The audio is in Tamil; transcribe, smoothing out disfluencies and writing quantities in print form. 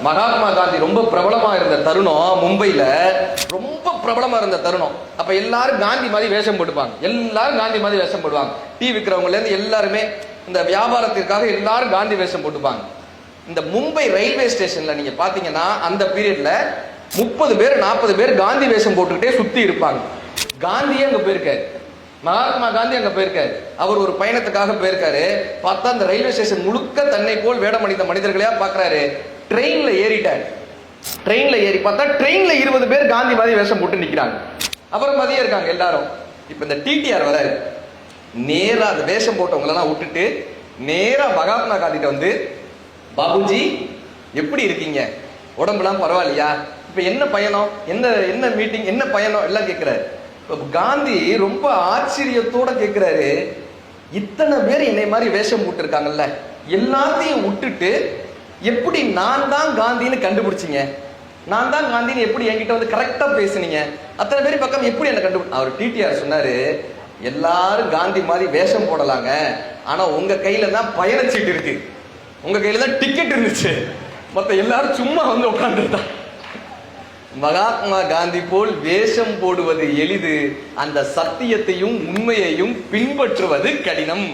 மகாத்மா காந்தி ரொம்ப பிரபலமா இருந்த தருணம், மும்பைல ரொம்ப பிரபலமா இருந்த தருணம். அப்ப எல்லாரும் காந்தி மாதிரி வேஷம் போட்டுப்பாங்க, எல்லாரும் காந்தி மாதிரி வேஷம் போடுவாங்க. டீ விற்கிறவங்கல இருந்து எல்லாருமே இந்த வியாபாரத்திற்காக எல்லாரும் காந்தி வேஷம் போட்டுப்பாங்க. இந்த மும்பை ரயில்வே ஸ்டேஷன்ல நீங்க பாத்தீங்கன்னா அந்த பீரியட்ல 30 பேர் 40 பேர் காந்தி வேஷம் போட்டுக்கிட்டே சுத்தி இருப்பாங்க. காந்தியே அங்க போயிருக்காரு, மகாத்மா காந்தி அங்க போயிருக்காரு. அவர் ஒரு பயணத்துக்காக போயிருக்காரு. பார்த்தா அந்த ரயில்வே ஸ்டேஷன் முழுக்க தன்னை போல் வேடமணிந்த மனிதர்களையா பாக்குறாரு. ட்ரெயின்ல ஏறிட்டாரு. ட்ரெயின்ல ஏறி பார்த்தா ட்ரெயின்ல 20 பேர் காந்தி மாதிரி வேஷம் போட்டு நிக்கிறாங்க. அப்புறம் மதியம் இருக்காங்க எல்லாரும். இப்ப இந்த டிடிஆர் வராரு. நேரா அந்த வேஷம் போட்டவங்க எல்லாம் விட்டுட்டு நேரா மகாத்மா காந்திட்ட வந்து, பாபுஜி எப்படி இருக்கீங்க, உடம்புலாம் பரவாயில்லையா, இப்ப என்ன பயணம், என்ன என்ன மீட்டிங், என்ன பயணம் எல்லாம் கேட்கிறாரு. காந்தி ரொம்ப ஆச்சரியத்தோட கேட்கிறாரு, இத்தனை பேர் என்னை மாதிரி வேஷம் போட்டு இருக்காங்கல்ல, எல்லாத்தையும் விட்டுட்டு எப்படி நான் தான் காந்தின்னு கண்டுபிடிச்சிங்க, நான் தான் காந்தின்னு எப்படி என்கிட்ட வந்து கரெக்டா பேசுனீங்க, அத்தனை பேர் பக்கம் எப்படி என்ன கண்டுபிடி. அவர் டிடிஆர் சொன்னாரு, எல்லாரும் காந்தி மாதிரி வேஷம் போடலாங்க, ஆனா உங்க கையில தான் பயணச்சீட்டு இருக்கு, உங்க கையில தான் டிக்கெட் இருந்துச்சு, மொத்த எல்லாரும் சும்மா வந்து உட்காந்துருந்தான். மகாத்மா காந்தி போல் வேஷம் போடுவது எளிது, அந்த சத்தியத்தையும் உண்மையையும் பின்பற்றுவது கடினம்.